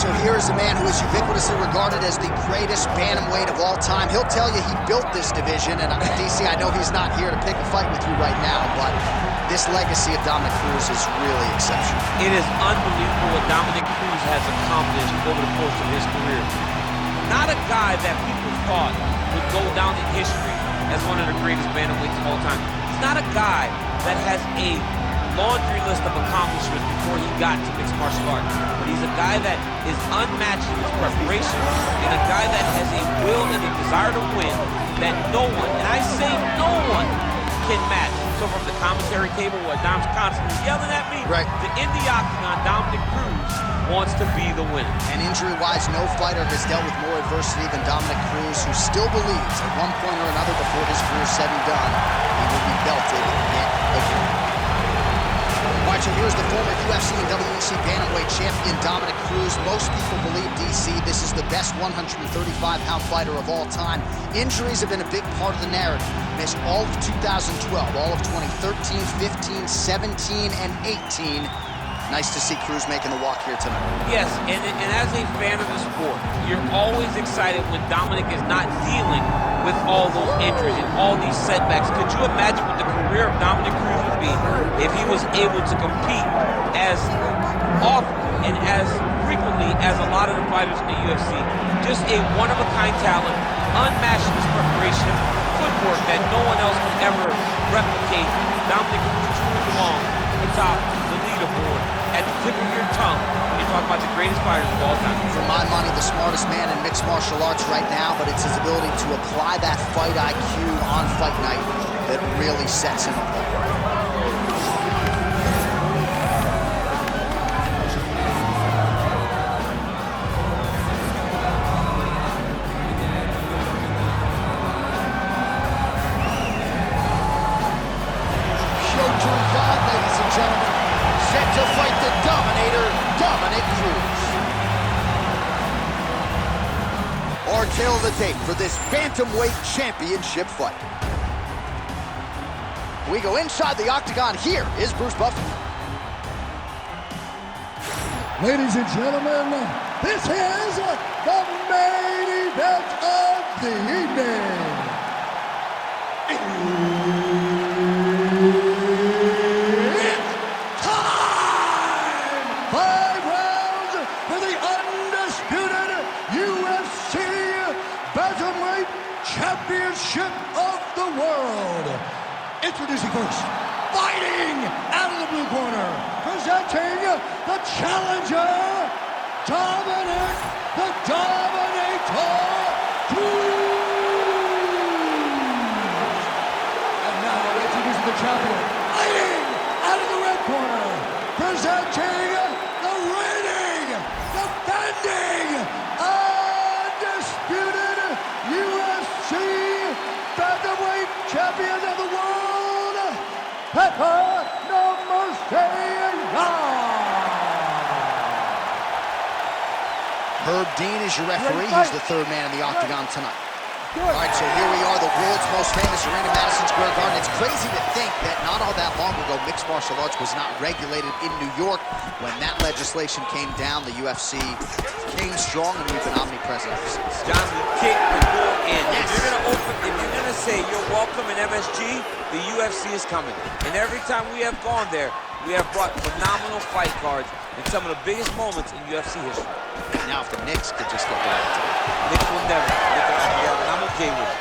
So here is a man who is ubiquitously regarded as the greatest bantamweight of all time. He'll tell you he built this division, and DC, I know he's not here to pick a fight with you right now, but this legacy of Dominick Cruz is really exceptional. It is unbelievable what Dominick Cruz has accomplished over the course of his career. Not a guy that people thought would go down in history as one of the greatest bantamweights of all time. He's not a guy that has a laundry list of accomplishments before he got to mixed martial arts. But he's a guy that is unmatched in his preparation and a guy that has a will and a desire to win that no one, and I say no one, can match. So from the commentary table where Dom's constantly yelling at me, right, to in the octagon, Dominick Cruz wants to be the winner. And injury-wise, no fighter has dealt with more adversity than Dominick Cruz, who still believes at one point or another before his career is said and done, he will be belted yet again. All right, so here's the former UFC and WEC bantamweight champion, Dominick Cruz. Most people believe, DC, this is the best 135-pound fighter of all time. Injuries have been a big part of the narrative. Missed all of 2012, all of 2013, 15, 17, and 18. Nice to see Cruz making the walk here tonight. Yes, and as a fan of the sport, you're always excited when Dominick is not dealing with all those injuries and all these setbacks. Could you imagine what the career of Dominick Cruz would be if he was able to compete as often and as frequently as a lot of the fighters in the UFC? Just a one-of-a-kind talent, unmatched in his preparation, footwork that no one else can ever replicate. Dominick Cruz truly belongs atop the leaderboard at the tip of your tongue when you talk about the greatest fighters of all time. For my money, the smartest man in mixed martial arts right now, but it's his ability to apply that fight IQ on fight night that really sets him apart. Set to fight the Dominator, Dominick Cruz. Our tail of the tape for this bantamweight championship fight. We go inside the octagon. Here is Bruce Buffer. Ladies and gentlemen, this is the main event of the evening. Championship of the world. Introducing first, fighting out of the blue corner, presenting the challenger, Dominick the Dominator Cruz. And now introducing the champion, fighting out of the red corner, presenting the reigning, defending, undisputed UFC bantamweight champion of the world, Petr Herb Dean is your referee. He's the third man in the octagon tonight. All right, so here we are, the world's most famous arena, Madison Square Garden. It's crazy to think that not all that long ago, mixed martial arts was not regulated in New York. When that legislation came down, the UFC came strong, and we've been omnipresent ever since. John, you kick the door in. Yes. If you're gonna say you're welcome in MSG, the UFC is coming. And every time we have gone there, we have brought phenomenal fight cards in some of the biggest moments in UFC history. Now, if the Knicks could just look at it. Knicks will never get the idea, and I'm okay with it.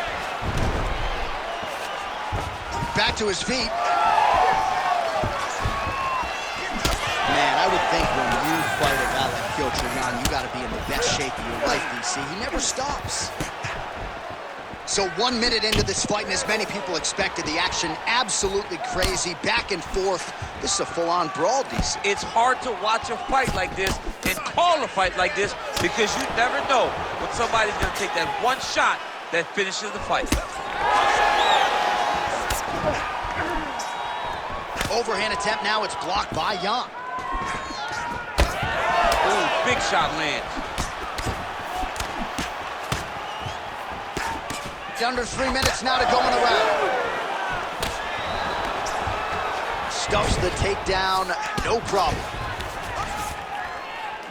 Back to his feet. Man, I would think when you fight a guy like Petr, you got to be in the best shape of your life, DC. He never stops. So 1 minute into this fight, and as many people expected, the action absolutely crazy, back and forth. This is a full-on brawl, DC. It's hard to watch a fight like this and call a fight like this because you never know when somebody's going to take that one shot that finishes the fight. Overhand attempt now, it's blocked by Jan. Ooh, big shot lands. Under 3 minutes now to go in the round. Stuffs the takedown, no problem.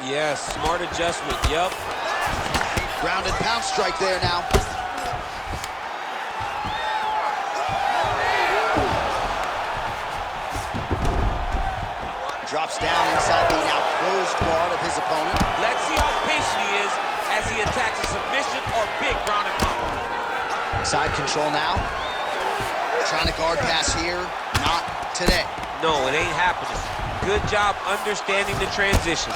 Yes, smart adjustment, yep. Ground and pound strike there now. Drops down inside the now closed guard of his opponent. Let's see how patient he is as he attacks a submission or big ground and pound. Side control now. Trying to guard pass here. Not today. No, it ain't happening. Good job understanding the transition.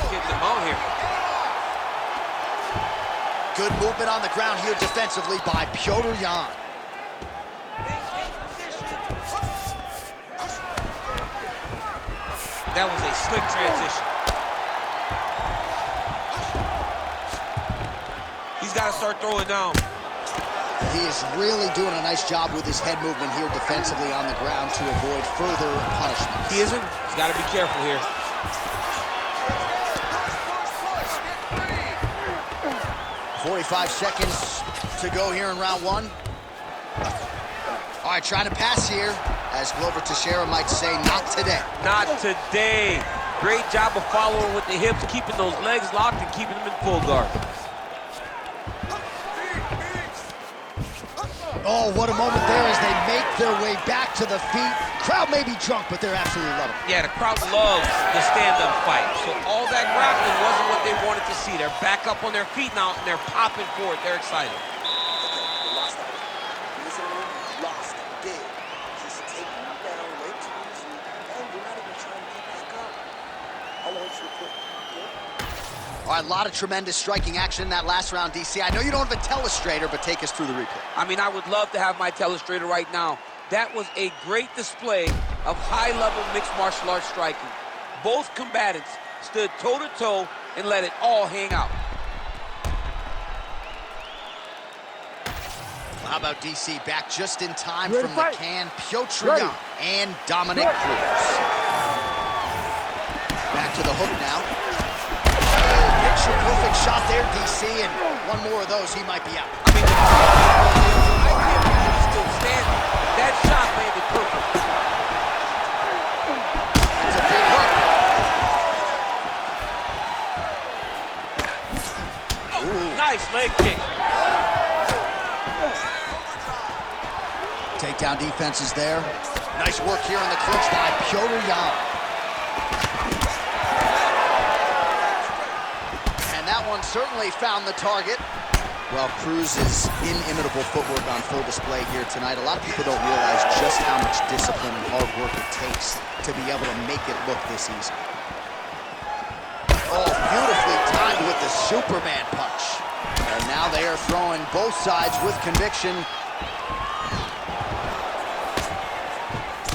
Getting them on here. Good movement on the ground here defensively by Petr. That was a slick transition. He's got to start throwing down. He is really doing a nice job with his head movement here defensively on the ground to avoid further punishment. He isn't. He's got to be careful here. 45 seconds to go here in round one. All right, trying to pass here, as Glover Teixeira might say, not today. Not today. Great job of following with the hips, keeping those legs locked and keeping them in full guard. Oh, what a moment there as they make their way back to the feet. Crowd may be drunk, but they're absolutely loving it. Yeah, the crowd loves the stand-up fight. So all that grappling wasn't what they wanted to see. They're back up on their feet now, and they're popping forward. They're excited. Lost big. He's taking you down way too easily, and you're not even trying to get back up. I want you to put. All right, a lot of tremendous striking action in that last round, DC. I know you don't have a telestrator, but take us through the replay. I mean, I would love to have my telestrator right now. That was a great display of high-level mixed martial arts striking. Both combatants stood toe-to-toe and let it all hang out. How about DC back just in time from the can? Petr and Dominick Cruz. Back to the hook now. Picture perfect shot there, DC, and one more of those, he might be out. I mean, he's still standing. That shot landed perfect. That's a big hook. Oh, nice leg kick. Takedown defense is there. Nice work here in the clinch by Petr. And that one certainly found the target. Well, Cruz is inimitable footwork on full display here tonight. A lot of people don't realize just how much discipline and hard work it takes to be able to make it look this easy. Oh, beautifully timed with the Superman punch. And now they are throwing both sides with conviction.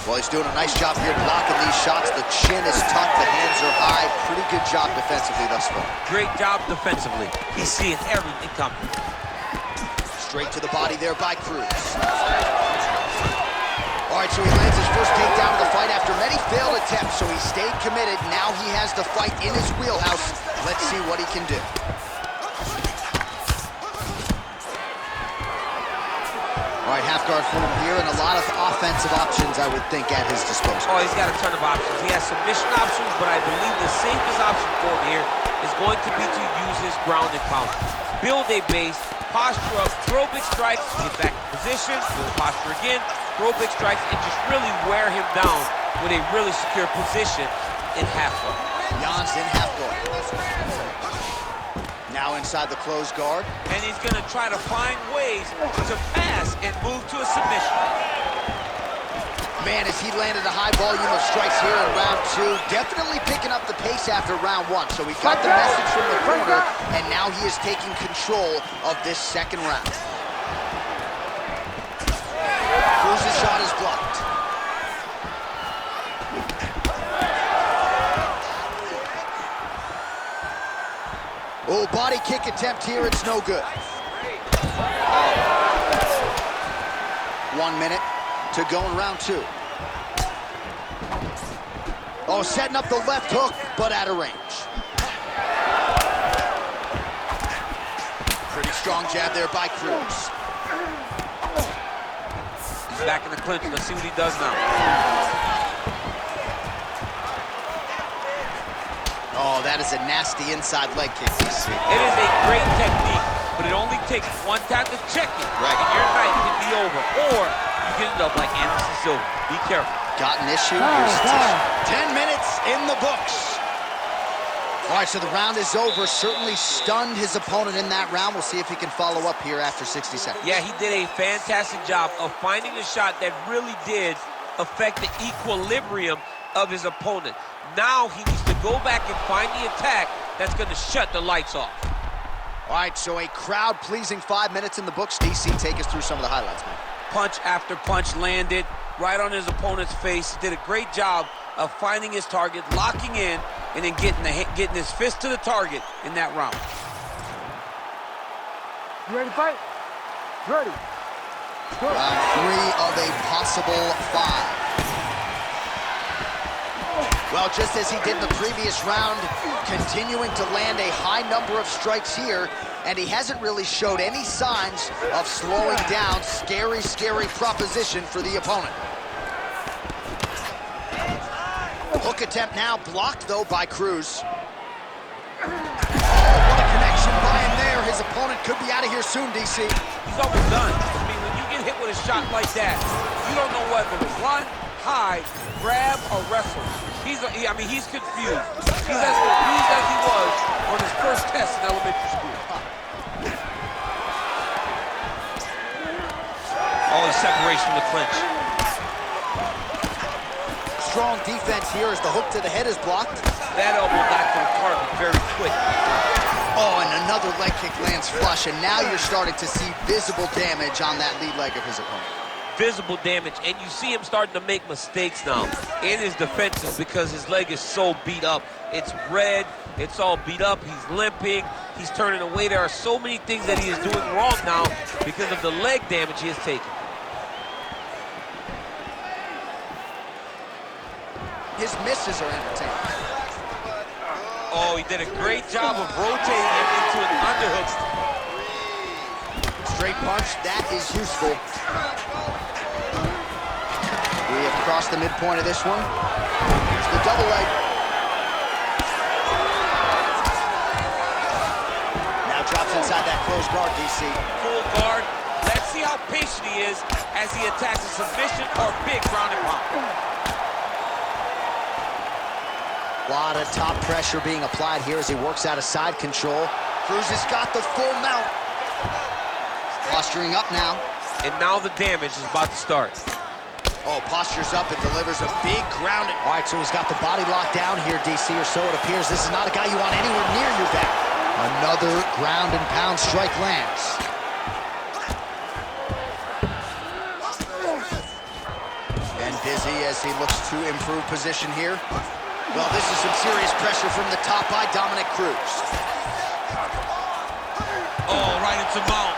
Well, he's doing a nice job here blocking these shots. The chin is tucked, the hands are high. Pretty good job defensively thus far. Great job defensively. He's seeing everything coming. Straight to the body there by Cruz. All right, so he lands his first takedown of the fight after many failed attempts, so he stayed committed. Now he has the fight in his wheelhouse. Let's see what he can do. All right, half guard for him here, and a lot of offensive options, I would think, at his disposal. Oh, he's got a ton of options. He has submission options, but I believe the safest option for him here is going to be to use his ground and pound. Build a base, posture up, throw big strikes, get back in position, build posture again, throw big strikes, and just really wear him down with a really secure position in half guard. Jan's in half guard. Now inside the closed guard. And he's going to try to find ways to pass and move to a submission. Man, as he landed a high volume of strikes here in round two, definitely picking up the pace after round one. So he got the message from the corner, and now he is taking control of this second round. Cruz's shot is blocked. Oh, body kick attempt here, it's no good. 1 minute to go in round two. Oh, setting up the left hook, but out of range. Pretty strong jab there by Cruz. back in the clinch. Let's see what he does now. Oh, that is a nasty inside leg kick, DC. It is a great technique, but it only takes one time to check it. Right. And your night can be over. Or you can end up like Anderson Silva. Be careful. Got an issue. Here's the tissue. 10 minutes in the books. All right, so the round is over. Certainly stunned his opponent in that round. We'll see if he can follow up here after 60 seconds. Yeah, he did a fantastic job of finding a shot that really did affect the equilibrium of his opponent. Now he needs to go back and find the attack that's going to shut the lights off. All right, so a crowd-pleasing 5 minutes in the books. DC, take us through some of the highlights, man. Punch after punch landed right on his opponent's face. He did a great job of finding his target, locking in, and then getting his fist to the target in that round. You ready to fight? Ready. Go. Round 3 of a possible 5. Well, just as he did in the previous round, continuing to land a high number of strikes here, and he hasn't really showed any signs of slowing down. Scary, scary proposition for the opponent. Hook attempt now blocked, though, by Cruz. Oh, what a connection by him there. His opponent could be out of here soon, DC. He's almost done. I mean, when you get hit with a shot like that, you don't know whether to run, hide, grab, or wrestle. He's confused. He's as confused as he was on his first test in elementary school. Oh, the separation from the clinch. Strong defense here as the hook to the head is blocked. That elbow got to the target very quick. Oh, and another leg kick lands flush, and now you're starting to see visible damage on that lead leg of his opponent. Visible damage, and you see him starting to make mistakes now in his defensive because his leg is so beat up. It's red, it's all beat up, he's limping, he's turning away. There are so many things that he is doing wrong now because of the leg damage he has taken. His misses are entertaining. Oh, he did a great job of rotating him into an underhook. Straight punch, that is useful. We have crossed the midpoint of this one. Here's the double leg. Now drops inside that closed guard, DC. Full guard. Let's see how patient he is as he attacks a submission or big ground and pound. A lot of top pressure being applied here as he works out of side control. Cruz has got the full mount. Posturing up now. And now the damage is about to start. Oh, postures up and delivers a big grounding. All right, so he's got the body locked down here, DC, or so it appears. This is not a guy you want anywhere near your back. Another ground and pound strike lands. And busy as he looks to improve position here. Well, this is some serious pressure from the top by Dominick Cruz. Oh, right into mount.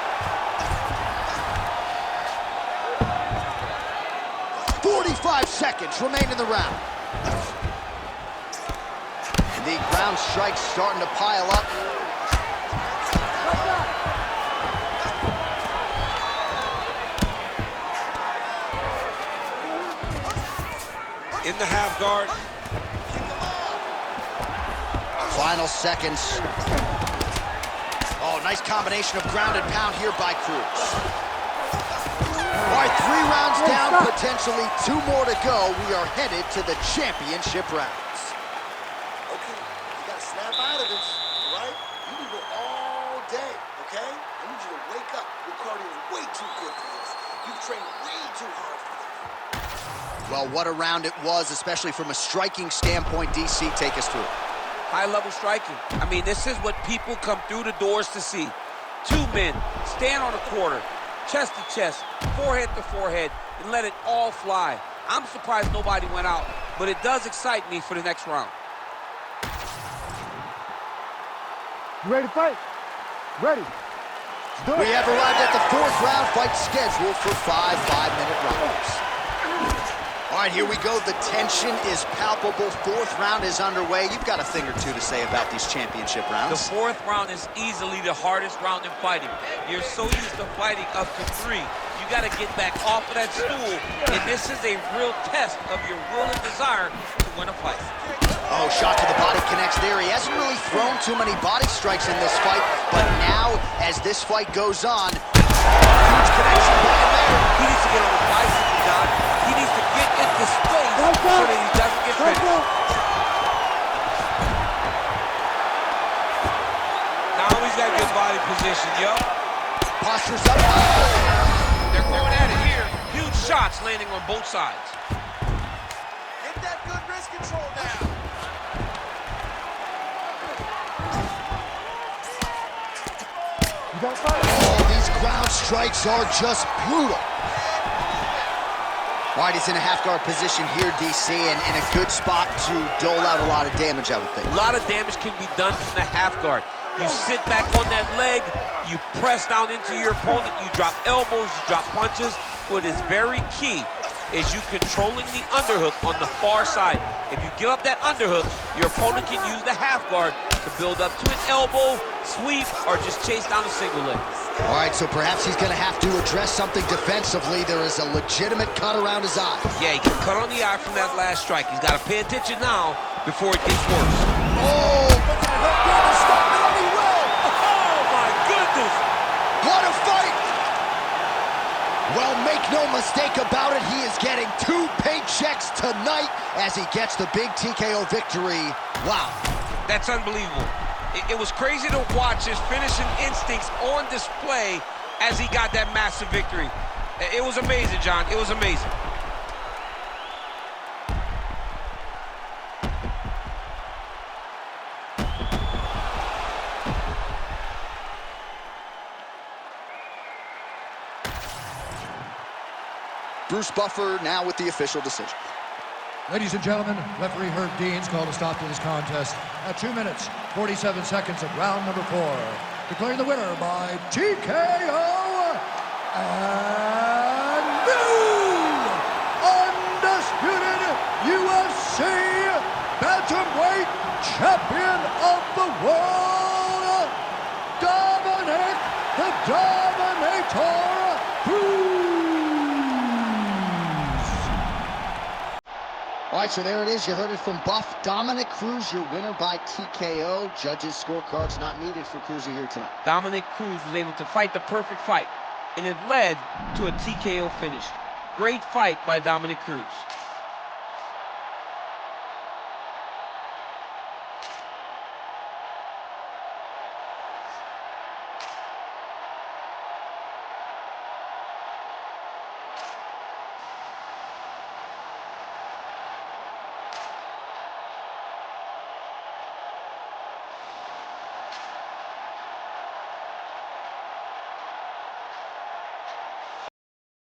45 seconds remain in the round. And the ground strikes starting to pile up. In the half guard. Final seconds. Oh, nice combination of ground and pound here by Cruz. All right, 3 rounds down, potentially 2 more to go. We are headed to the championship rounds. Okay, you gotta snap out of this, right? You can go all day, okay? I need you to wake up. Your cardio is way too good for this. You've trained way too hard for this. Well, what a round it was, especially from a striking standpoint. DC, take us through it. High-level striking. I mean, this is what people come through the doors to see. 2 men stand on a quarter, chest to chest, forehead to forehead, and let it all fly. I'm surprised nobody went out, but it does excite me for the next round. You ready to fight? Ready. We have arrived at the 4th round, fight scheduled for 5 5-minute rounds. All right, here we go. The tension is palpable. 4th round is underway. You've got a thing or two to say about these championship rounds. The 4th round is easily the hardest round in fighting. You're so used to fighting up to 3. You got to get back off of that stool, and this is a real test of your will and desire to win a fight. Oh, shot to the body connects there. He hasn't really thrown too many body strikes in this fight, but now, as this fight goes on, huge connection right there. He needs to get on the bicycle, John. He needs to get into space so that he doesn't get finished. Now he's got good body position, yo. Posture's up. Oh! They're going at it here. Huge shots landing on both sides. Get that good wrist control now. Oh, these ground strikes are just brutal. All right, he's in a half-guard position here, DC, and in a good spot to dole out a lot of damage, I would think. A lot of damage can be done from the half guard. You sit back on that leg, you press down into your opponent, you drop elbows, you drop punches. What is very key is you controlling the underhook on the far side. If you give up that underhook, your opponent can use the half guard to build up to an elbow, sweep, or just chase down a single leg. All right, so perhaps he's going to have to address something defensively. There is a legitimate cut around his eye. Yeah, he can cut on the eye from that last strike. He's got to pay attention now before it gets worse. Oh, Oh, my goodness! what a fight! Well, make no mistake about it, he is getting 2 paychecks tonight as he gets the big TKO victory. Wow. That's unbelievable. It was crazy to watch his finishing instincts on display as he got that massive victory. It was amazing, John. It was amazing. Bruce Buffer now with the official decision. Ladies and gentlemen, referee Herb Dean's called a stop to this contest at 2 minutes, 47 seconds of round number 4. Declaring the winner by TKO and new undisputed UFC bantamweight champion of the world, Dominick the Dominator Cruz. All right, so there it is. You heard it from Buff. Dominick Cruz, your winner by TKO. Judges' scorecards not needed for Cruiser here tonight. Dominick Cruz was able to fight the perfect fight, and it led to a TKO finish. Great fight by Dominick Cruz.